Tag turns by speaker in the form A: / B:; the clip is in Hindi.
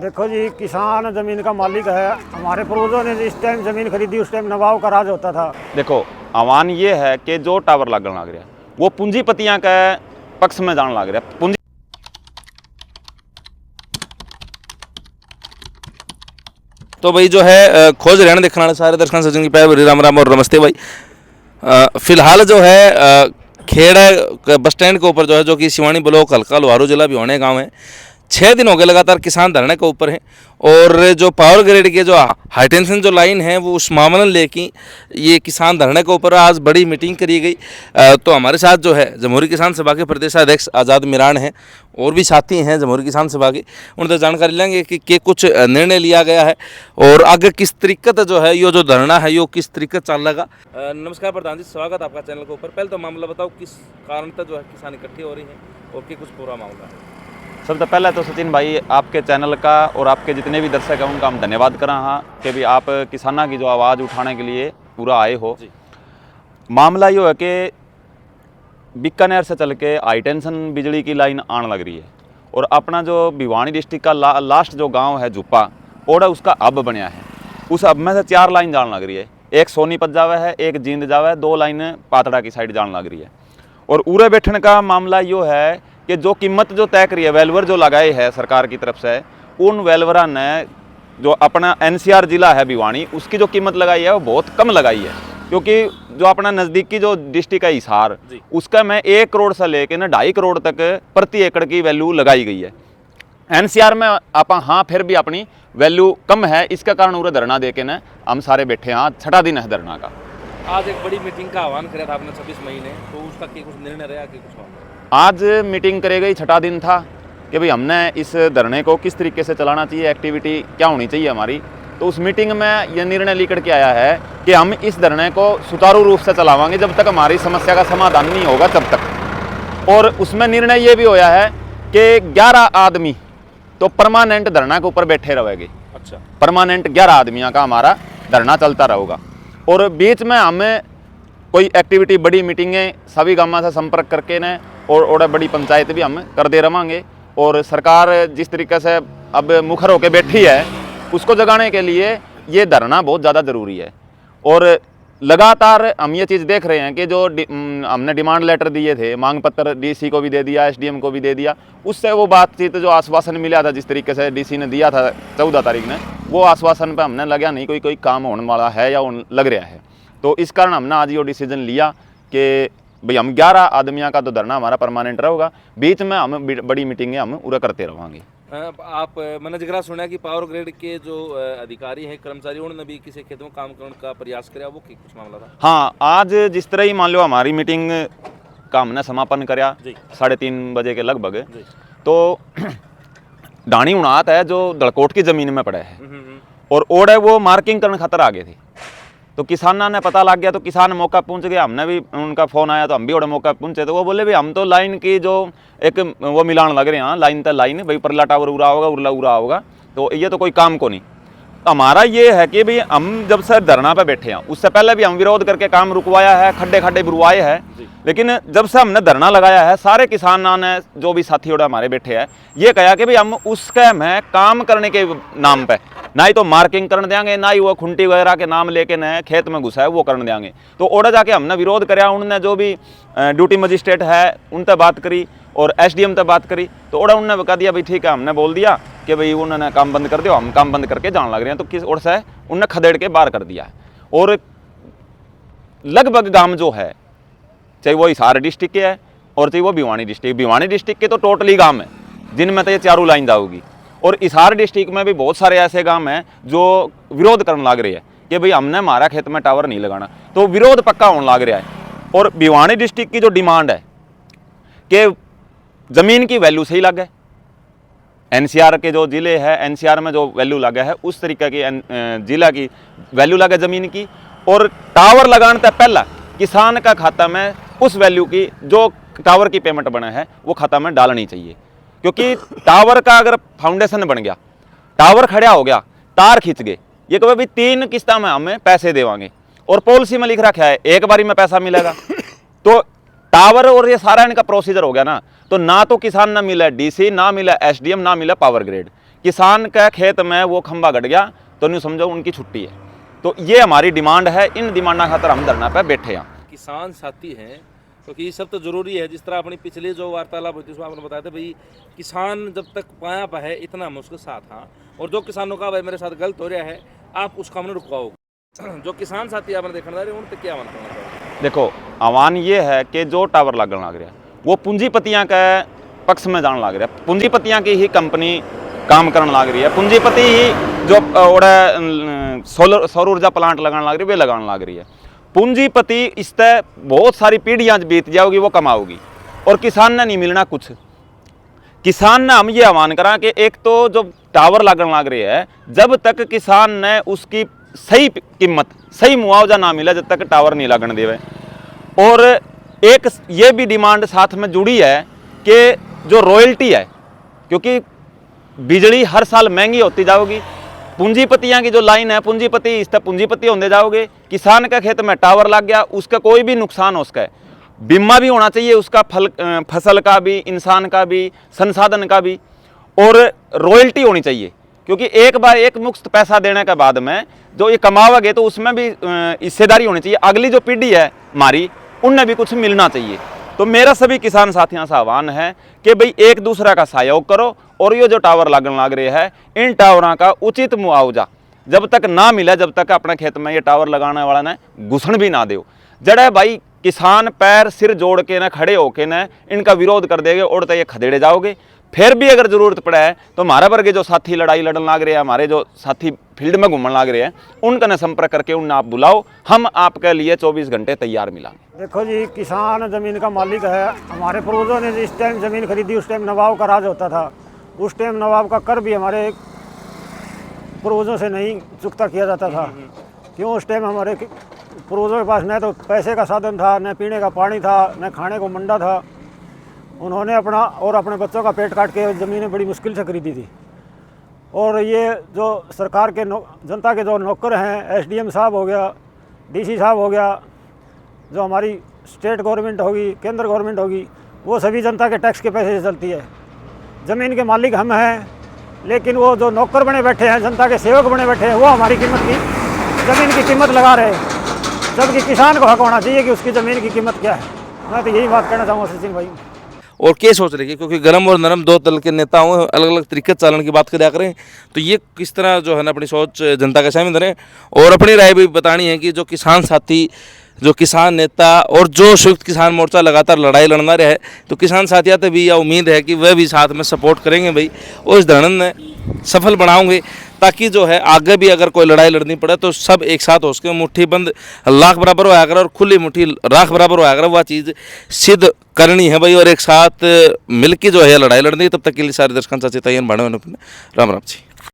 A: देखो जी, किसान ज़मीन का मालिक है। हमारे पूर्वजों ने जिस टाइम ज़मीन खरीदी उस टाइम नवाब का राज होता था।
B: देखो आह्वान ये है कि जो टावर लगन लग रहा है वो पूंजीपतियां के पक्ष में जान लग रहा है। पूंजी
C: तो भाई जो है खोज रहने देखने वाले सारे दर्शकों सज्जन की पैर भरी राम राम और नमस्ते भाई। फिलहाल जो है खेड़ा बस स्टैंड के ऊपर जो है, जो कि सिवानी ब्लॉक हल्का लोहारू जिला भिवानी गांव है, 6 दिन हो गए लगातार किसान धरने के ऊपर हैं। और जो पावर ग्रिड के जो हाई टेंशन जो लाइन है वो उस मामला लेके ये किसान धरने के ऊपर आज बड़ी मीटिंग करी गई। तो हमारे साथ जो है जमहूरी किसान सभा के प्रदेशाध्यक्ष आज़ाद मिरान हैं और भी साथी हैं जमहूरी किसान सभा के। उनसे जानकारी लेंगे कि कुछ निर्णय लिया गया है और आगे किस तरीके जो है ये जो धरना है ये किस तरीके चलेगा। नमस्कार प्रधान जी, स्वागत आपका चैनल के ऊपर। पहले तो मामला बताओ किस कारण तक जो है किसान इकट्ठी हो रही है और कुछ पूरा मामला है।
B: सबसे पहले तो सचिन भाई आपके चैनल का और आपके जितने भी दर्शक हैं उनका हम धन्यवाद करा हाँ कि भी आप किसानों की जो आवाज़ उठाने के लिए पूरा आए हो। मामला ये है कि बीकानेर से चल के हाई टेंशन बिजली की लाइन आने लग रही है और अपना जो भिवानी डिस्ट्रिक्ट का लास्ट जो गांव है जुप्पा ओड़ा उसका हब बनया है। उस हब में से 4 लाइन जान लग रही है। एक सोनीपत जावे है, एक जींद जावे है, 2 लाइन पातड़ा की साइड जान लग रही है। और उरे बैठने का मामला यो है कि जो कीमत जो तय करी है, वेलवर जो लगाए है सरकार की तरफ से, उन वेलवरा ने जो अपना NCR जिला है भिवानी उसकी जो कीमत लगाई है वो बहुत कम लगाई है। क्योंकि जो अपना नज़दीकी जो डिस्ट्रिक्ट है हिसार उसका में 1 करोड़ से लेके ना 2.5 करोड़ तक प्रति एकड़ की वैल्यू लगाई गई है। NCR में आप हाँ फिर भी अपनी वैल्यू कम है। इसके कारण उरे धरना दे के ना हम सारे बैठे हैं। 6ठा दिन है धरना का।
C: आज एक बड़ी मीटिंग का आह्वान किया था आपने 26 महीने, तो उसका कुछ निर्णय रहा कि कुछ और?
B: आज मीटिंग करे गई, 6ठा दिन था कि भाई हमने इस धरने को किस तरीके से चलाना चाहिए, एक्टिविटी क्या होनी चाहिए हमारी। तो उस मीटिंग में यह निर्णय लेकर के आया है कि हम इस धरने को सुचारू रूप से चलावाएंगे जब तक हमारी समस्या का समाधान नहीं होगा तब तक। और उसमें निर्णय ये भी होया है कि 11 आदमी तो परमानेंट धरना के ऊपर बैठे रहेंगे।
C: अच्छा,
B: परमानेंट 11 आदमियों का हमारा धरना चलता रहेगा। और बीच में हमें कोई एक्टिविटी बड़ी मीटिंगें सभी गाँव से संपर्क करके न और बड़ी पंचायत भी हम कर दे रहेंगे। और सरकार जिस तरीके से अब मुखर होकर बैठी है उसको जगाने के लिए ये धरना बहुत ज़्यादा ज़रूरी है। और लगातार हम ये चीज़ देख रहे हैं कि जो हमने डिमांड लेटर दिए थे, मांग पत्र DC को भी दे दिया, SDM को भी दे दिया, उससे वो बातचीत जो आश्वासन मिला था जिस तरीके से DC ने दिया था 14 तारीख ने, वो आश्वासन पे हमने लगा नहीं कोई काम होने वाला है या लग रहा है। तो इस कारण हमने आज ये डिसीजन लिया कि भाई हम 11 आदमियों का तो धरना हमारा परमानेंट रहेगा। बीच में हम बड़ी मीटिंगें हम पूरा करते रहेंगे।
C: आप मैंने जिक्र सुना कि पावर ग्रिड के जो अधिकारी हैं, कर्मचारी, उन्होंने भी किसी खेत में काम करने का प्रयास किया, वो कुछ मामला था? हाँ,
B: आज जिस तरह ही मान लो हमारी मीटिंग का हमने समापन कराया 3:30 बजे के लगभग, तो डाणी उड़ात है जो दड़कोट की ज़मीन में पड़े है और ओड़े वो मार्किंग करने खातर आ गए थे। तो किसानों ने पता लग गया तो किसान मौका पहुंच गया। हमने भी उनका फ़ोन आया तो हम भी बड़े मौका पहुंचे। तो वो बोले भाई हम तो लाइन की जो एक वो मिलान लग रहे हैं, लाइन तो लाइन भाई परला टावर उड़ा होगा, उरला उड़ा होगा, तो ये तो कोई काम को नहीं। हमारा ये है कि भाई हम जब से धरना पे बैठे हैं उससे पहले भी हम विरोध करके काम रुकवाया है, खड्डे खड्डे बुरवाए हैं, लेकिन जब से हमने धरना लगाया है सारे किसानों ने जो भी साथी और हमारे बैठे हैं ये कहा कि भाई हम उसके में काम करने के नाम पे ना ही तो मार्किंग करने देंगे, ना ही वो खुंटी वगैरह के नाम लेके न खेत में घुसा है वो करने देंगे। तो ओड़ा जाके हमने विरोध कराया। उन्होंने जो भी ड्यूटी मजिस्ट्रेट है उनसे बात करी और SDM से बात करी। तो ओड़ा उन्होंने कह दिया भाई ठीक है, हमने बोल दिया कि भाई उन्होंने काम बंद कर दिया, हम काम बंद करके जान लग रहे हैं। तो किस ओर से उन्होंने खदेड़ के बाहर कर दिया। और लगभग गांव जो है चाहे वो हिसार डिस्ट्रिक्ट के है और चाहे वो भिवानी डिस्ट्रिक्ट के तो टोटली गांव है जिनमें तो ये 4 लाइन जाओगी। और हिसार डिस्ट्रिक्ट में भी बहुत सारे ऐसे गांव हैं जो विरोध करने लग रहे हैं कि भाई हमने हमारा खेत में टावर नहीं लगाना। तो विरोध पक्का होने लग रहा है। और भिवानी डिस्ट्रिक्ट की जो डिमांड है कि ज़मीन की वैल्यू सही लगे, NCR के जो ज़िले हैं NCR में जो वैल्यू लगे है उस तरीके की ज़िला की वैल्यू लगे ज़मीन की। और टावर लगाने से पहला किसान का खाता में उस वैल्यू की जो टावर की पेमेंट बने है वो खाता में डालनी चाहिए। क्योंकि टावर का अगर फाउंडेशन बन गया, टावर खड़ा हो गया, तार खींच गए, ये कभी भी 3 किस्ता में हमें पैसे देवांगे और पॉलिसी में लिख रखा है एक बारी में पैसा मिलेगा। तो टावर और ये सारा इनका प्रोसीजर हो गया ना, तो ना तो किसान ना मिला DC, ना मिला SDM, ना मिला पावर ग्रिड। किसान का खेत में वो खंबा गड़ गया तो नहीं समझो उनकी छुट्टी है। तो ये हमारी डिमांड है, इन डिमांडा खातर हम धरना पे बैठे हैं।
C: किसान साथी हैं क्योंकि ये सब तो जरूरी है। जिस तरह अपनी पिछली जो वार्तालाप हुई थी उसमें आपने बताया था भाई किसान जब तक पाया पा है इतना हम उसके साथ हाँ, और जो किसानों का भाई मेरे साथ गलत हो रहा है आप उस काम में रुकवाओ। जो किसान साथी आपने देखना है उन तक क्या आह्वान करना चाहिए?
B: देखो आह्वान ये है कि जो टावर लगन लग रहा है वो पूंजीपतियां के पक्ष में जान लग रहा है, पूंजीपतियां की ही कंपनी काम करने लग रही है, पूंजीपति ही जो सौर ऊर्जा प्लांट लगाने लग रही है वे लगाने लग रही है। पूंजीपति इस तरह बहुत सारी पीढ़ियां बीत जाओगी वो कमाओगी और किसान ने नहीं मिलना कुछ। किसान ने हम ये आह्वान करा कि एक तो जो टावर लगन लग रही है जब तक किसान ने उसकी सही कीमत सही मुआवजा ना मिला जब तक टावर नहीं लगन देवे। और एक ये भी डिमांड साथ में जुड़ी है कि जो रॉयल्टी है, क्योंकि बिजली हर साल महंगी होती जाओगी, पूंजीपतियां की जो लाइन है पूंजीपति इस तरह पूंजीपति होते जाओगे, किसान का खेत में टावर लग गया उसका कोई भी नुकसान हो उसका है बीमा भी होना चाहिए उसका, फसल का भी, इंसान का भी, संसाधन का भी, और रॉयल्टी होनी चाहिए। क्योंकि एक बार एक मुफ्त पैसा देने के बाद में जो ये कमाओगे तो उसमें भी हिस्सेदारी होनी चाहिए, अगली जो पीढ़ी है हमारी उनने भी कुछ मिलना चाहिए। तो मेरा सभी किसान साथियों से आह्वान है कि भाई एक दूसरे का सहयोग करो और ये जो टावर लगन लग रहे हैं इन टावरों का उचित मुआवजा जब तक ना मिले जब तक अपने खेत में ये टावर लगाने वाला ने घुसन भी ना दो। जड़े भाई किसान पैर सिर जोड़ के न खड़े होके न इनका विरोध कर देंगे और तो ये खदेड़े जाओगे। फिर भी अगर जरूरत पड़े है तो हमारे वर्गे जो साथी लड़ाई लड़न लग रहे हैं, हमारे जो साथी फील्ड में घूमने लग रहे हैं उनका न संपर्क करके उन आप बुलाओ, हम आपके लिए 24 घंटे तैयार मिलाएंगे।
A: देखो जी, किसान ज़मीन का मालिक है। हमारे पूर्वजों ने जिस टाइम ज़मीन खरीदी उस टाइम नवाब का राज होता था, उस टाइम नवाब का कर भी हमारे पूर्वजों से नहीं चुकता किया जाता था। क्यों? उस टाइम हमारे पूर्वजों के पास न तो पैसे का साधन था, न पीने का पानी था, न खाने को मंडा था। उन्होंने अपना और अपने बच्चों का पेट काट के ज़मीनें बड़ी मुश्किल से खरीदी थी। और ये जो सरकार के जनता के जो नौकर हैं, एसडीएम साहब हो गया, डीसी साहब हो गया, जो हमारी स्टेट गवर्नमेंट होगी, केंद्र गवर्नमेंट होगी, वो सभी जनता के टैक्स के पैसे से चलती है। ज़मीन के मालिक हम हैं, लेकिन वो जो नौकर बने बैठे हैं, जनता के सेवक बने बैठे हैं, वो हमारी कीमत की ज़मीन की कीमत लगा रहे हैं, जबकि किसान को हक होना चाहिए कि उसकी ज़मीन की कीमत क्या है। मैं तो यही बात कहना चाहूँगा सचिन भाई।
C: और क्या सोच रहे हैं क्योंकि गरम और नरम दो दल के नेताओं अलग अलग तरीके से चालन की बात करा करें तो ये किस तरह जो है ना अपनी सोच जनता के सामने धरें और अपनी राय भी बतानी है कि जो किसान साथी, जो किसान नेता और जो संयुक्त किसान मोर्चा लगातार लड़ाई लड़ना रहा है तो किसान साथियों से भी यह उम्मीद है कि वह भी साथ में सपोर्ट करेंगे भाई और इस धरन में सफल बनाओगे ताकि जो है आगे भी अगर कोई लड़ाई लड़नी पड़े तो सब एक साथ हो सके, मुट्ठी बंद लाख बराबर होया करे और खुली मुट्ठी राख बराबर होया करे, वह चीज़ सिद्ध करनी है भाई और एक साथ मिलकर जो है लड़ाई लड़नी। तब तक के लिए सारे दर्शकों से चेतावनी राम राम जी।